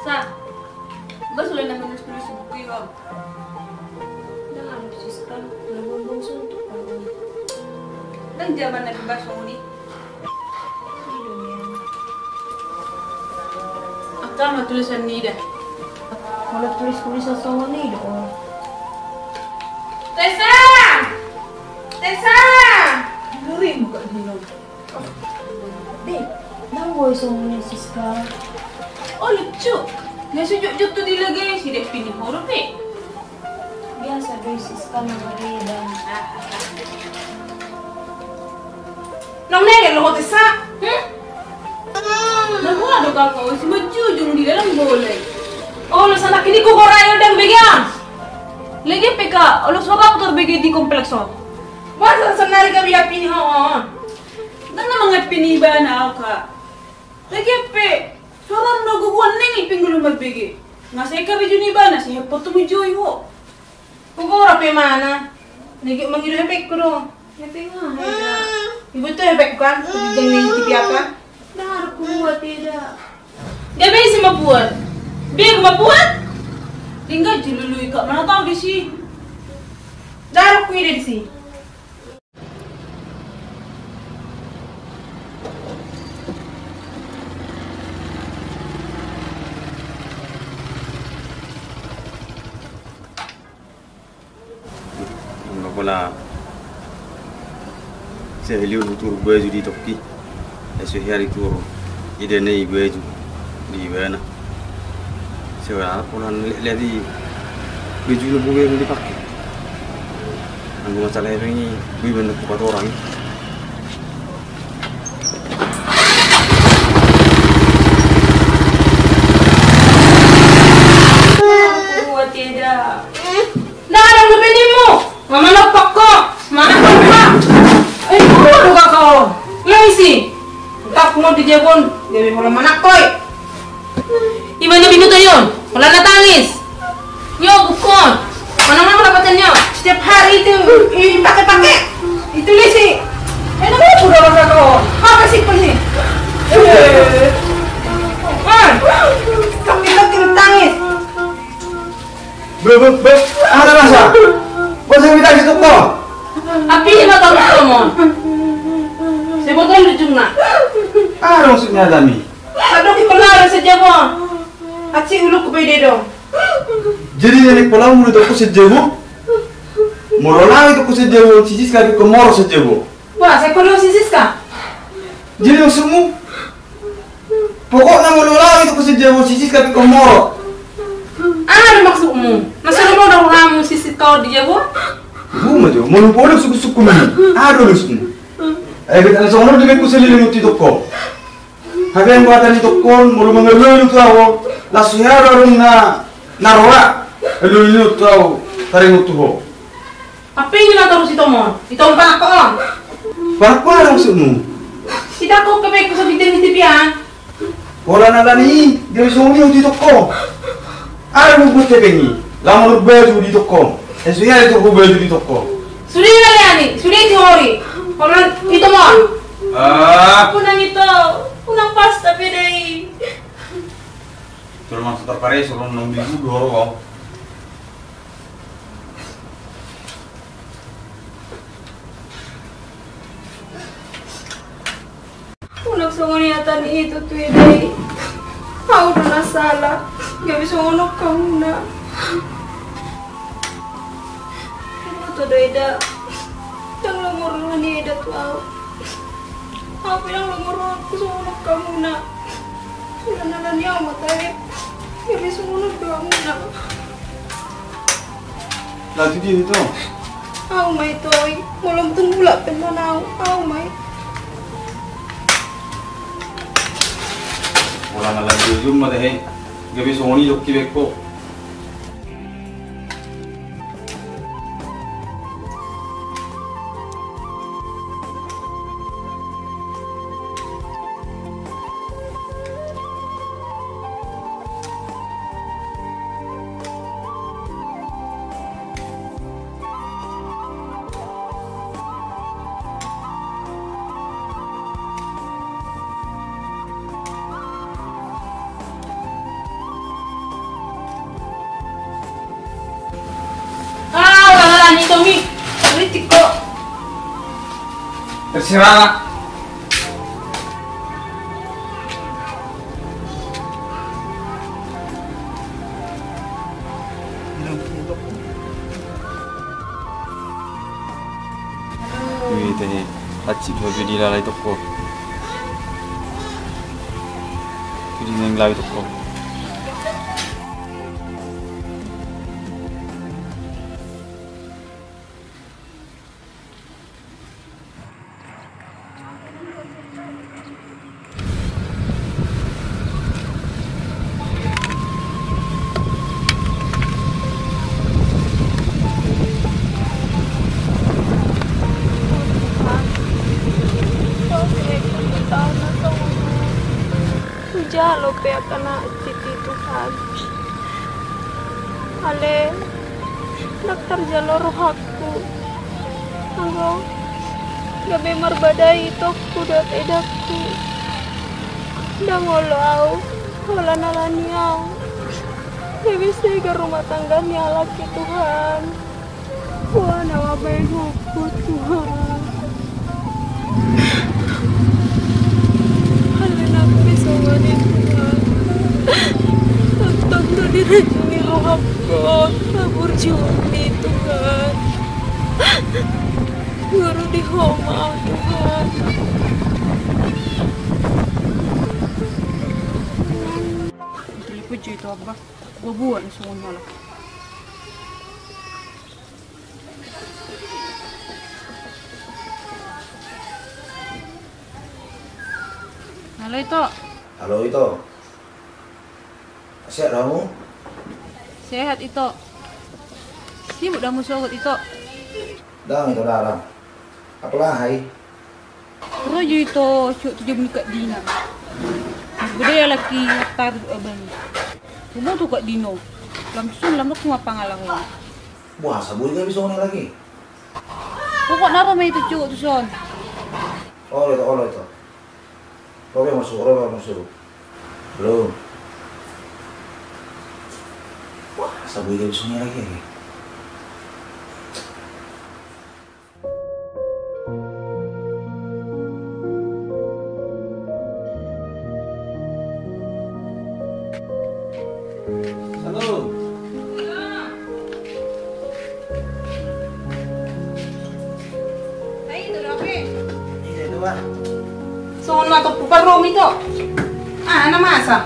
Sa, ba sudah na menulis-nulis sa buku yun? Jangan Siska, nagbumbong suntok ako. Nang jaman na bibasa mo ni? Hindi yan. Aka matulisan nida. Wala tulis-tulis sa sawa ni doon. Tessa! Tessa! Ngeri mo ka hinog. Be, nawoy sa mga Siska. Oh, lucu. Nasujuk-juk tu dilagay. Si Dek pini horo, Be. Biasa be Siska nagarida. Nang nengel lo Tessa. Nakuha do kakao. Si majujung di dalam boleh. Oh, lo sana kini ko korayo dan bigyan. Lagi peka, lo suka motor bagi di komplekso. Masa senari ka biya pini ho. Dan na mga piniba na ako ka. Lagi pe, suara no guguan neng iping gulo magbigi. Ngasay ka biju ni ba na siya poto mo joy ho. Kukura pe mana? Lagi mangido hepek ko do. Hepek nga. Ibu tuh hepek kan? Bigyan ni tipiakan. Dar kuat tidak. Gabi si mabuat. Biar mabuat. Tinggal julului kak mana tahu di sini. Darah kuih di sini. Wala se heliu tur beju di tokki e so heri tur ide nei beju di bena se wala punan ledi beju lo buge di pakai anu masalah ini gue bener kuat orang Kuat tidak. Nah, ada lebih Mama lepak kok, mana kok? Kau luka kau. Yang isi, tak mau dijebon, jadi kalau mana koi? Imannya bingung tuh yon, kalau nak tangis. Yo bukan, mana dapatannya? Setiap hari itu pakai. Itu lisi. Enak banget udah luka kau. Apa sih pasti? Kami lagi tangis. Be, ada rasa. Bos minta situ kok. Api ni nak tahu kamu. Sebotol lucu nak. Ah, maksudnya Dami. Aduh kelar saja mo. Aci uluk bede dong. Jadi nenek pulang murid aku sejebu. Morona itu aku sejebu, cicis kaki ke moro sejebu. Wah, saya kalau sisis kah? Jadi maksudmu? Pokoknya morona itu aku sejebu, cicis kaki ke moro. Ada maksudmu? Masa lu mau dong ramu sisis kau di Jawa? Buma jo, mau boleh suku-suku ni. Ada lusmu. Kita nak sono dengan kuselin itu toko. Hagen buatan itu kon, mau mengeluh itu awak. Lasuhar orang narwa, elu itu awak taring itu ho. Apa ini nak taruh si Tomo? Itu apa kau? Apa maksudmu? Tidak kau kebek kusah bitin di tipian. Orang ada ni, dia sono itu toko. Ada buku tebengi, lama berbaju di toko. Esoknya itu berbaju di toko. Sudah kali ani, sudah teori. Kalau itu mau? Punang itu, punang pas tapi deh. Suruh masuk terpare, suruh nunggu dulu kau. Punang songoniatan itu tuh deh. Aku udah salah, gak bisa ngonok kamu nak. Itu udah eda, yang lomor ni eda tuh aku yang lomor aku ngonok kamu nak. Sudah nalan yang matanya, gak bisa ngonok kamu nak. Nanti dia itu. Aku mai toy, belum tunggu lah penanau, aku mai. Orang malam itu mah deh, gak bisa ngoni joki beko. Terserah. Ini acik baju di lalai toko. Ini yang lalai toko. Jalo pe kana titi Tuhan. Ale dokter jalo rohaku. Anggo gabe marbadai ito kudat edakku. Dangolo wala nalaniaw. Gabe sega rumah tangga ni laki Tuhan. Wah nawabain aku Tuhan. Tanda diracuni rohku, kabur jumi Tuhan. Guru di homa Tuhan. Puji itu apa? Bubuan semuanya lah. Halo itu. Halo itu. Sehat kamu? Sehat itu. Sibuk dah musuh itu. Dah itu dah. Apalah hai? Rojo itu cuk tujuh menikah Dina. Gede laki tar abang. Kamu tuh kak Dino. Langsung lama cuma pangalaman. Wah, sabun gak bisa ngomong lagi. Pokok naro mah itu cuk tuh son. Oh itu. Robe masuk. Belum. Wah, sabun gak bisa ngomong lagi. Halo. Hai itu Robe. Iya itu Pak. Sono atau puparrom itu. Ah, nama asa.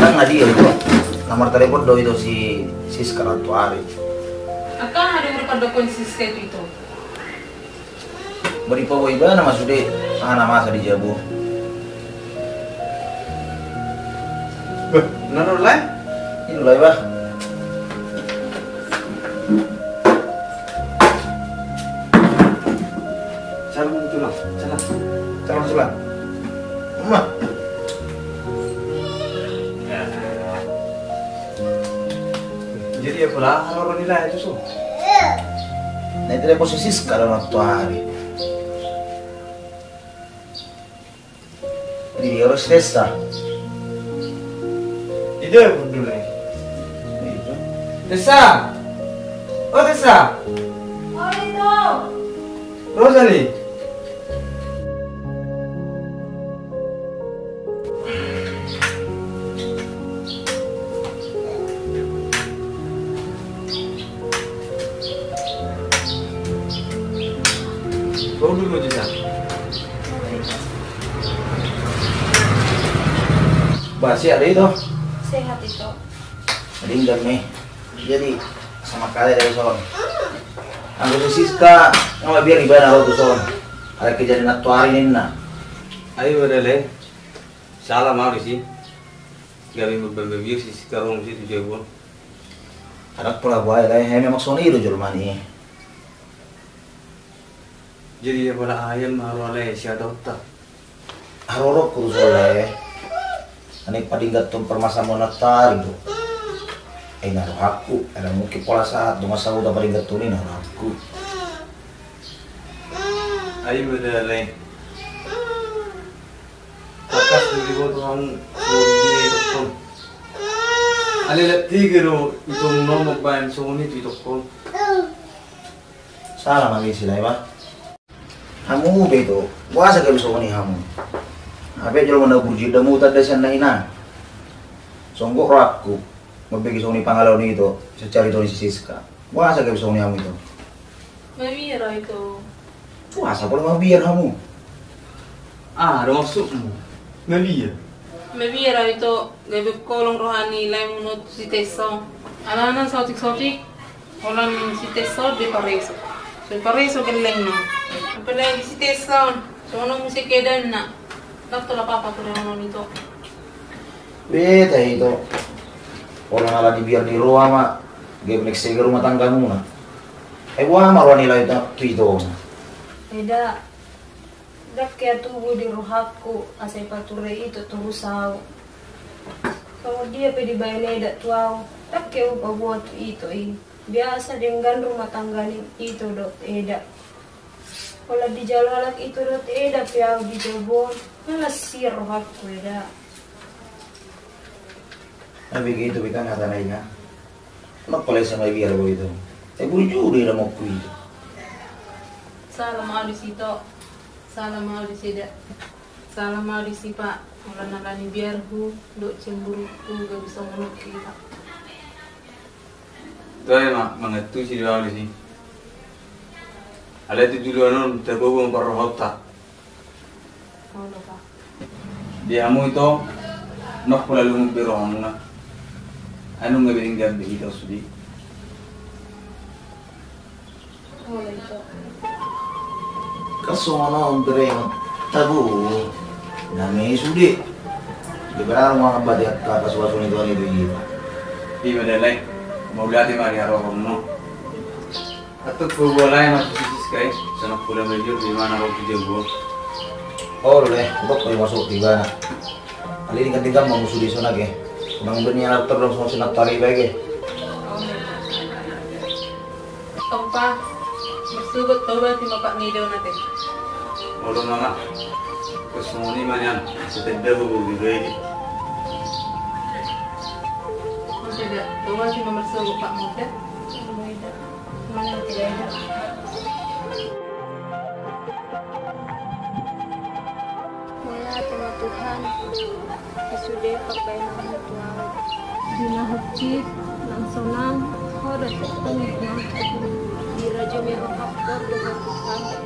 Kan nggak dia itu. Nomor telepon do itu si Siska Rantuari. Akan ada beberapa konsisten itu. Beri pawai ba nama sudah. Nama asa di Jabu. Naro lah. Ini lah Pak. Calon tulang. Calon sulang. Mama. Jadi ya pula orang nilai itu so. Nah itu dia posisi sekarang Rantuari. Di dia harus Tessa. Itu ya pun dulu nih. Tessa. Oh Tessa. Oh itu. Rosalie. Bawa dulu Tessa. Basi ada itu. Sehat itu. Meninggal nih. Jadi sama kali dari son. Aku si Siska nggak biar ibadah aku tuh son. Ada kejadian Rantuari ini nah. Ayo berale. Salah mau sih. Gabi berbebir sih sekarang sih tujuh bulan. Anak pula buaya lah. Memang son itu jual mani. Jadi ya pada ayam marwale siapa tak? Harorok kurus oleh. Ani padinggat tuh permasalahan Rantuari itu. Naruh aku, ada mungkin pola saat dua masa udah padinggat tuh ini naruh aku. Ayo berale. Kakas di bawah kurdi itu. Alilap tiga ro itu nomor bayan soni itu kon. Salah lagi sila Pak. Hamu beto, kuasa kayo sa kani hamu. Ape jalo mana burji damu tanda siya na ina. Songgo rakku, mabigi sa kani pangalaw nito, sa charito ni si Siska. Kuasa kayo sa kani hamu ito. Mabira ito. Kuasa pala mabiyan hamu. Ada maksudmu? Nabi ya? Mabira ito. Gabi kolong rohani lai munot si Teso. Anak-anak sotik-sotik. Orang si Teso di Pareso. So Pareso geleng no. Apalagi si Teso. So ono musik kedan na. Nakto la papa ko rin nito. Beta ito. Orang ala dibiar di roa ma. Gaya neksega rumah tangga muna. Wah marwa nila ito. Eda. Dak kaya tubuh di rohakku asai paturai itu turusau. Kalau dia pedi bayane dak tuau. Dak kaya buat itu biasa dengan rumah tangga itu dot eda. Kalau di jalan itu dot eda piau di jebon. Ngasir rohakku eda. Nabi gitu kita ngata naiknya. Kenapa kalau sama biar begitu? Buru di dalam aku itu. Salah mau di situ. Salah mau di sida. Salah mau di si Pak. Orang nalani biar hu dok cemburu hu gak bisa menurut kita. Tuh mak mengetu si dia di sini. Ada itu dulu non terbobong perhota. Oh no Pak. Dia kamu itu nok pula lumut berohong na. Anu nggak bilang dia begitu sudi. Oh itu. Kasono bereng tabu. Nami sudi. Di berang mga badet ka kasuwaso nito ni Dwi. Di madalay. Mau lihat mari arong no. Atau kubolay na pusis kay sa nok pula medyo di mana ako jebo. Oh le, dok ko masuk tiba na. Ali ni kantiga mo sudi so nage. Nang dunia terus mo sinatari lagi. Oh Pa. Masubot pa ba ti mapak nidaw natin? Olo mga kasmuni man yan. Sa tagdaho bigay. Masida. Tuwa si mamasubot Pak mo te. Eda. Mana tidak ada. Wala tengah Tuhan. Isude pakai nama Tuhan. Dinahukit nang sonang horat tengah. Di raja merah hakor dengan Tuhan.